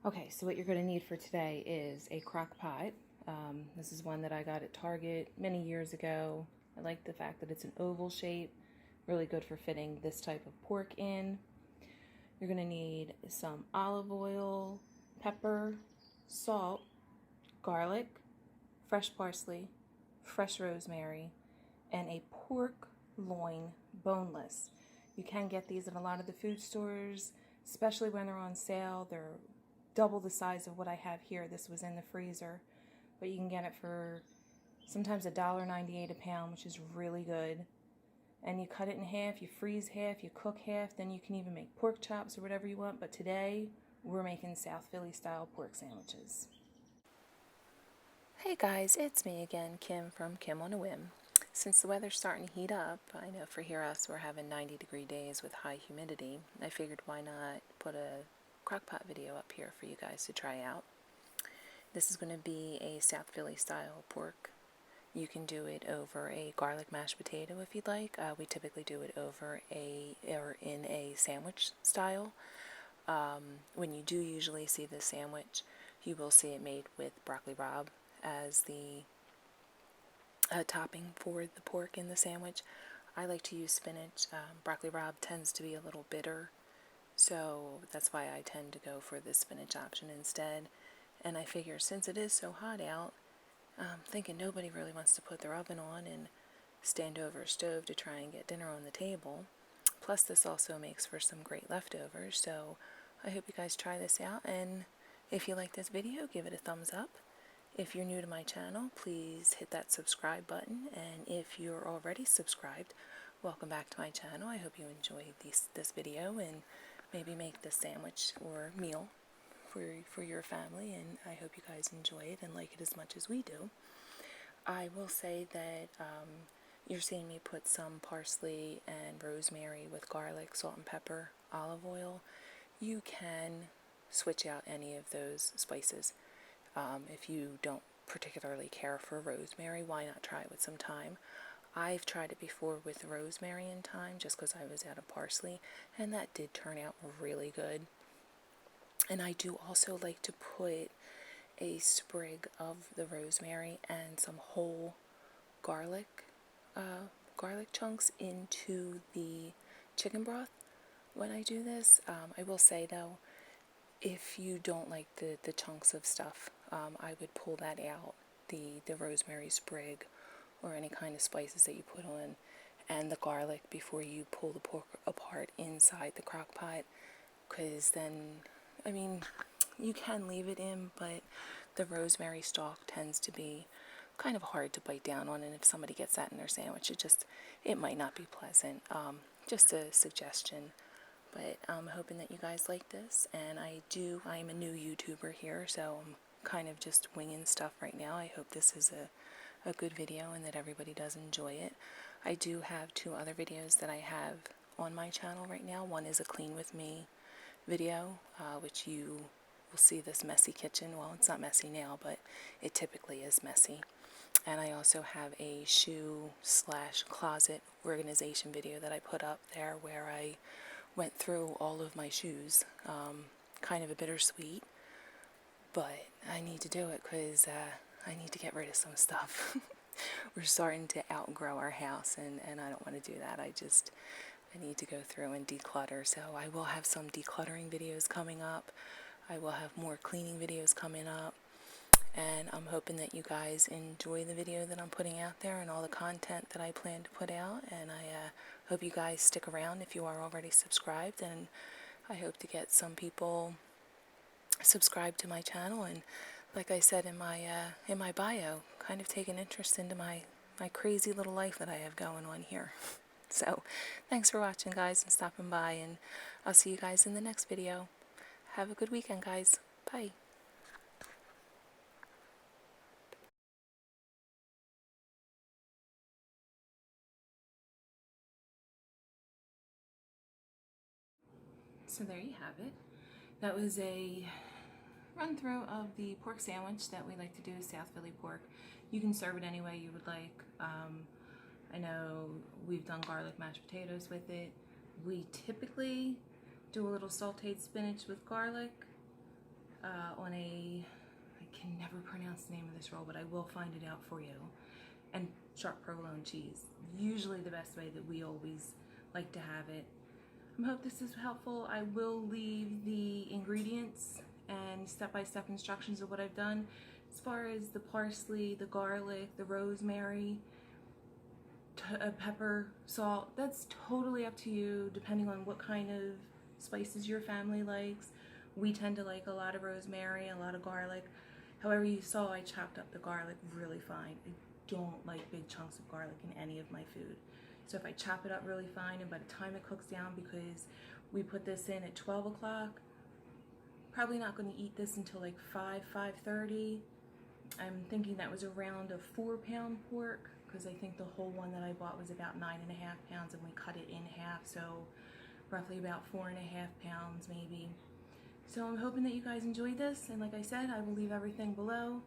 Okay, so what you're going to need for today is a crock pot. This is one that I got at Target many years ago. I like the fact that it's an oval shape, really good for fitting this type of pork in. You're going to need some olive oil, pepper, salt, garlic, fresh parsley, fresh rosemary, and a pork loin boneless. You can get these at a lot of the food stores, especially when they're on sale. They're double the size of what I have here. This was in the freezer, but you can get it for sometimes $1.98 a pound, which is really good. And you cut it in half, you freeze half, you cook half, then you can even make pork chops or whatever you want. But today we're making South Philly style pork sandwiches. Hey guys, it's me again, Kim from Kim on a Whim. Since the weather's starting to heat up, I know for here us we're having 90-degree days with high humidity, I figured why not put a Crockpot video up here for you guys to try out. This is going to be a South Philly style pork. You can do it over a garlic mashed potato if you'd like. We typically do it over in a sandwich style. When you do usually see this sandwich, you will see it made with broccoli rabe as the topping for the pork in the sandwich. I like to use spinach. Broccoli rabe tends to be a little bitter, so that's why I tend to go for the spinach option instead. And I figure since it is so hot out, I'm thinking nobody really wants to put their oven on and stand over a stove to try and get dinner on the table. Plus this also makes for some great leftovers, so I hope you guys try this out, and if you like this video, give it a thumbs up. If you're new to my channel, please hit that subscribe button, and if you're already subscribed, welcome back to my channel. I hope you enjoyed this video and maybe make this sandwich or meal for your family, and I hope you guys enjoy it and like it as much as we do. I will say that you're seeing me put some parsley and rosemary with garlic, salt and pepper, olive oil. You can switch out any of those spices. If you don't particularly care for rosemary, why not try it with some thyme? I've tried it before with rosemary and thyme just because I was out of parsley, and that did turn out really good. And I do also like to put a sprig of the rosemary and some whole garlic chunks into the chicken broth when I do this. I will say though, if you don't like the chunks of stuff, I would pull that out, the rosemary sprig or any kind of spices that you put on, and the garlic before you pull the pork apart inside the crock pot, because then, I mean, you can leave it in, but the rosemary stalk tends to be kind of hard to bite down on, and if somebody gets that in their sandwich, it might not be pleasant. Just a suggestion. But I'm hoping that you guys like this, and I'm a new YouTuber here, so I'm kind of just winging stuff right now. I hope this is a good video and that everybody does enjoy it. I do have 2 other videos that I have on my channel right now. One is a clean with me video, which you will see this messy kitchen. Well, it's not messy now, but it typically is messy. And I also have a shoe/closet organization video that I put up there where I went through all of my shoes. Kind of a bittersweet, but I need to do it because I need to get rid of some stuff. We're starting to outgrow our house, and I don't want to do that. I need to go through and declutter. So I will have some decluttering videos coming up. I will have more cleaning videos coming up. And I'm hoping that you guys enjoy the video that I'm putting out there and all the content that I plan to put out. And I hope you guys stick around if you are already subscribed. And I hope to get some people subscribed to my channel. And like I said in my bio, kind of take an interest into my crazy little life that I have going on here. So thanks for watching, guys, and stopping by. And I'll see you guys in the next video. Have a good weekend, guys. Bye. So there you have it. That was a run through of the pork sandwich that we like to do, South Philly pork. You can serve it any way you would like. I know we've done garlic mashed potatoes with it. We typically do a little sauteed spinach with garlic. on a, I can never pronounce the name of this roll, but I will find it out for you. And sharp provolone cheese, usually the best way that we always like to have it. I hope this is helpful. I will leave the ingredients and step-by-step instructions of what I've done. As far as the parsley, the garlic, the rosemary, pepper, salt, that's totally up to you depending on what kind of spices your family likes. We tend to like a lot of rosemary, a lot of garlic. However, you saw I chopped up the garlic really fine. I don't like big chunks of garlic in any of my food. So if I chop it up really fine, and by the time it cooks down, because we put this in at 12 o'clock, probably not going to eat this until like 5:30. I'm thinking that was around a 4-pound pork, because I think the whole one that I bought was about 9.5 pounds, and we cut it in half, so roughly about 4.5 pounds maybe. So I'm hoping that you guys enjoyed this, and like I said, I will leave everything below.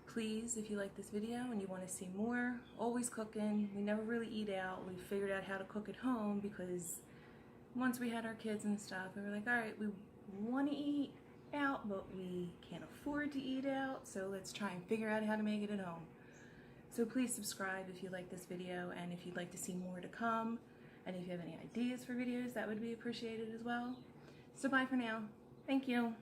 Please, if you like this video and you want to see more, always cooking. We never really eat out. We figured out how to cook at home because once we had our kids and stuff, we were like, all right, we want to eat out, but we can't afford to eat out, so let's try and figure out how to make it at home. So please subscribe if you like this video, and if you'd like to see more to come, and if you have any ideas for videos, that would be appreciated as well. So bye for now. Thank you.